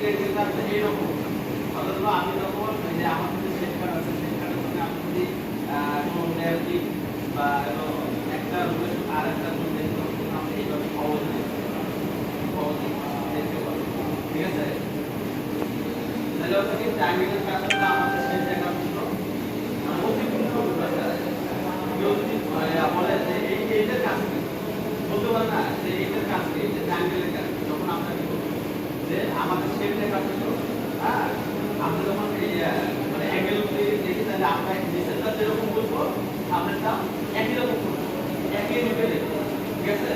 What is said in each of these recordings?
এইরকম অথবা আমি যখন যে আমার যে শেষ কার্ড আছে শেষ কার্ডের মধ্যে আমি যদি কোনো রিয়ালিটি বা একটা রুমের আর একটা রুম দেখতে হবে আমি এইভাবে সহজে দেখতে পারি। ঠিক আছে, তাহলে ওটা কি ট্রায়াঙ্গেলের কাজটা আমাদের শেষ জায়গা ছিল অতিপূর্ণ বিষয়টা কেউ যদি বলে যে এইটার কাজ কি বলতে পারে না যে এইটার কাজ কি যে ট্রায়াঙ্গেলের কাজ যখন আমরা কি করবো যে আমাদের শেপ দেখা ছিল। হ্যাঁ, আমরা যখন এই মানে অ্যাঙ্গেল দেখি তাহলে আমরা নিচেরটা যেরকম বলবো আপনারটা একই রকম করবো, একই রূপে দেখবো। ঠিক আছে,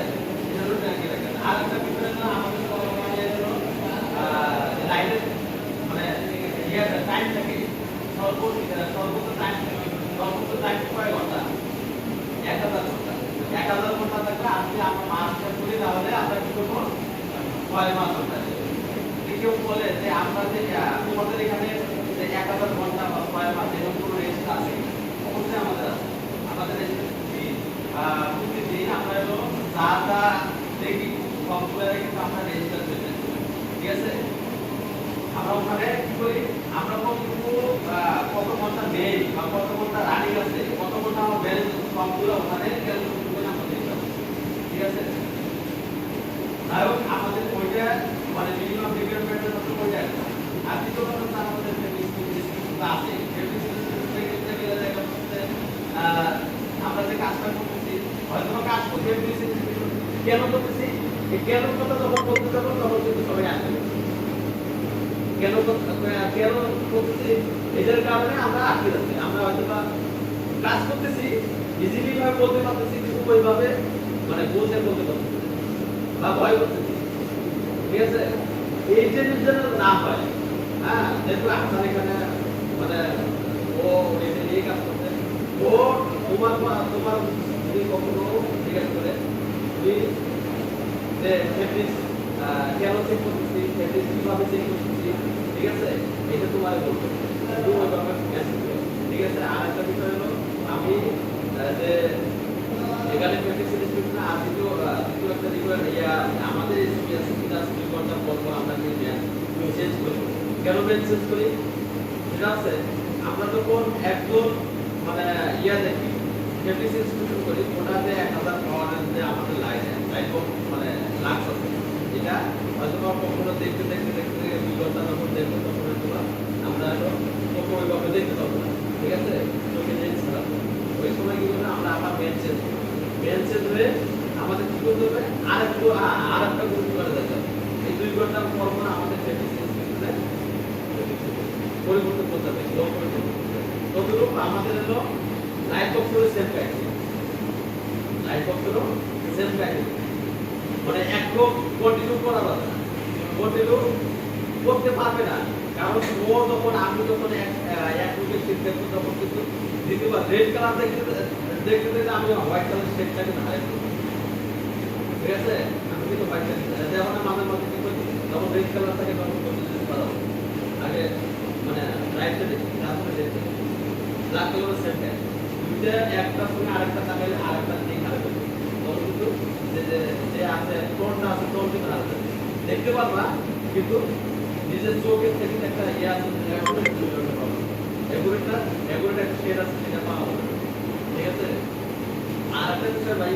এটা হলো ট্রায়াঙ্গেল কাজ। আর একটা বিষয় হলো আমাদের লাইনের মানে টাইম থাকে সর্বোচ্চ টাইম কয় ঘন্টা? 1000 ঘন্টা। 1000 ঘন্টা থাকলে আজকে আমরা মাসটা করি তাহলে আমরা কি করবো 6 মাস ঘন্টা। কেউ বলে যে আমরা যে তোমাদের এখানে যে 1000 ঘন্টা বা 6 মাস এরকম কোনো রেস্ট আছে? অবশ্যই আমাদের আছে। আমাদের প্রতিদিন আমরা হলো যা দেখি কম্পিউটারে কিন্তু আমরা রেজিস্টার করে। ঠিক আছে, আমরা ওখানে কি করি আমরা কত ঘন্টা নেই বা কত ঘন্টা রানিং আছে কত ঘন্টা আমার ব্যালেন্স সবগুলো ওখানে ক্যালকুলেট করে আমরা দিতে। ঠিক আছে, তাই আমাদের ওইটা মানে মিনিমাম রিকোয়ারমেন্টের মধ্যে পড়ে যায়। আর দ্বিতীয় কথা আমাদের যে ডিসক্রিপশনটা আছে সেই ডিসক্রিপশনটা গেলে দেখা যাচ্ছে আমরা যে কাজটা করতেছি হয়তো কাজ করতে কেন করতেছি এই কেন কথা যখন বলতে যাবো তখন কিন্তু সবাই আসবে কেন করতেছি এটার কারণে আমরা আটকে যাচ্ছি। আমরা হয়তো বা কাজ করতেছি ইজিলি ভাবে বলতে পারতেছি কিন্তু ওইভাবে মানে বলতে পারতেছি বা ভয় করতেছি। ঠিক আছে, এই জিনিস যেন না হয়। হ্যাঁ, যেহেতু আপনার এখানে মানে ও এই কাজ করতে ও তোমার যদি কখনো জিজ্ঞাসা করে তুমি যে কেন চেক করতেছি কিভাবে চেক করতেছি, ঠিক আছে, এটা তোমার বলবো। ঠিক আছে, আর একটা বিষয় হলো আমি যে এখানে প্র্যাকটিস না আর দ্বিতীয় একটা আমাদের ঘন্টা পর আমরা চেঞ্জ করি। কেন চেঞ্জ করি সেটা আছে আমরা যখন একজন মানে দেখি প্র্যাকটিস ইনস্টিটিউশন করি ওটাতে 1000 পাওয়ারের যে আমাদের লাইন মানে লাক্স আছে এটা হয়তো কখনো দেখতে 2 ঘন্টা যখন দেখবো তখন হয়তো আমরা ওইভাবে দেখতে পাবো না। ঠিক আছে, ওই সময় কি করবো আমরা আবার বেঞ্চ হয়ে আমাদের কি করতে হবে আরেকটা গ্রুপ করে দিতে হবে। এই 2 ঘন্টা পর পর আমাদের পরিবর্তন করতে হবে। ততটুকু আমাদের হলো লাইফ বক্সেরও সেম প্যাকেজ মানে একদম কন্টিনিউ করা যাবে না, কন্টিনিউ করতে পারবে না। কারণ ও যখন আমি যখন এক রুটে শিফট দেখবো তখন কিন্তু দ্বিতীয়বার রেড কালার দেখতে আমি হোয়াইট কালার শেডটাকে হারাই ফেলবো। ঠিক আছে, আমি কিন্তু হোয়াইট কালার যেমন আমাদের মধ্যে কি করি তখন রেড কালারটাকে তখন আগে মানে রাইট সাইডে তারপরে দেখতে ব্ল্যাক কালারের সেটটা দুইটা একটা সঙ্গে আরেকটা তাকাইলে আরেকটা দিক হারাবে তখন কিন্তু যে আছে টোনটা আছে টোন কিন্তু হারাবে দেখতে পারবা কিন্তু নিজের চোখের থেকে একটা আছে এগুলোটা একটা শেড আছে সেটা পাওয়া যাবে। ঠিক আছে, আর একটা বিষয় ভাই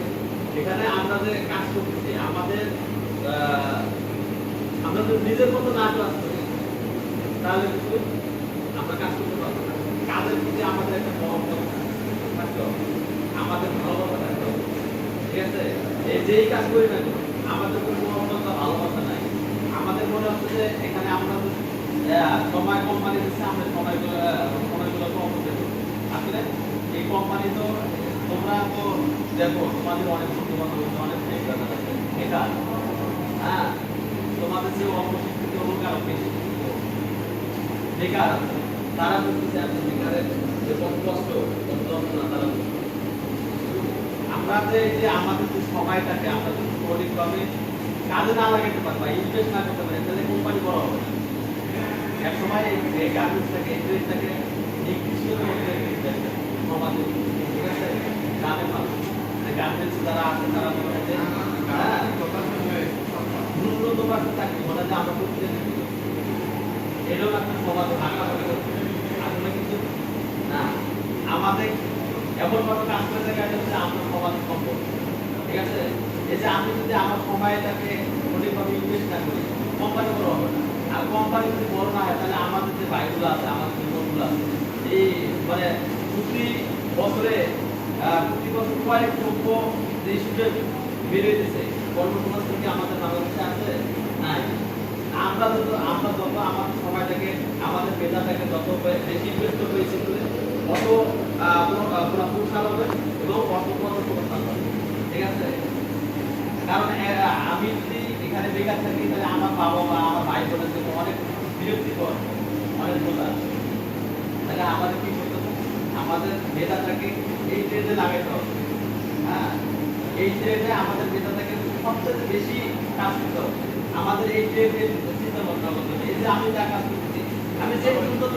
এখানে আমরা যে কাজ করতেছি আমরা যদি নিজের মতো না ক্লাস করি তাহলে কিন্তু আমরা কাজ করতে পারবো না। কাজের প্রতি আমাদের একটা মহব্বত থাকতে হবে, আমাদের ভালোবাসা থাকতে হবে। ঠিক আছে, যেই কাজ করি না আমাদের কোনো মহব্বত বা ভালোবাসা নাই। আমাদের মনে হচ্ছে যে এখানে আমরা সময় কোম্পানি দিচ্ছে আমরা সময়গুলো কম দেবো। আসলে এই কোম্পানি তো তোমরা তো দেখো তোমাদের অনেক বন্ধুবান্ধব অনেক আছে এটা। হ্যাঁ, তোমাদের যে অপশিক্ষিত লোক আরো বেশি বেকার আছে তারা বলতেছে আমি বেকারের যে কত কষ্ট কত যন্ত্রণা তারা আমরা যে আমাদের যে সময়টাকে আমরা যদি সঠিকভাবে কাজে না লাগাতে পারবো ইনভেস্ট না করতে পারি তাহলে কোম্পানি বড় হবে না। এক সময় এই গার্মেন্টসটাকে ইন্ডাস্ট্রিটাকে নিকৃষ্টের মধ্যে সমাজে ঠিক আছে গ্রামের মানুষ গার্মেন্টস যারা আছে তারা মনে হয় ন্যূনতম একটা চাকরি মনে হয় আমরা করতে এরকম একটা সমাজ ভাগাভাগি করতে হবে। আসলে কিন্তু না, আমাদের এমন ভাবে কাজ করে থাকে যে আমরা সমাজ সম্পদ, ঠিক আছে? এই যে আমি যদি আমার সময়টাকে সঠিকভাবে ইনভেস্ট না করি, কোম্পানি বড় হবে না। আর কোম্পানি যদি বড় না হয় তাহলে আমাদের যে ভাইগুলো আছে, আমাদের যে বোনগুলো আছে, এই মানে প্রতি বছরে কয়েক লক্ষ যে স্টুডেন্ট বেড়ে দিচ্ছে, কর্মসংস্থান কি আমাদের বাংলাদেশে আছে? নাই। আমরা যত আমাদের সময়টাকে, আমাদের মেধাটাকে যত বেশি ইনভেস্ট করেছি তত পুরস্কার হবে এবং কর্মসংস্থান হবে, ঠিক আছে? কারণ আমি যদি এখানে বেকার থাকি তাহলে আমার বাবা বা আমার ভাই বোনের জন্য অনেক বিরক্তিকর, অনেক বোঝা। তাহলে আমাদের কি করতে হবে? আমাদের মেধাটাকে এই ট্রেডে লাগাইতে হবে। হ্যাঁ, এই ট্রেডে আমাদের মেধাটাকে সবচেয়ে বেশি কাজ করতে হবে। আমাদের এই ট্রেডে চিন্তা ভাবনা করতে হবে। এই যে আমি যা কাজ করতেছি, আমি যে উন্নত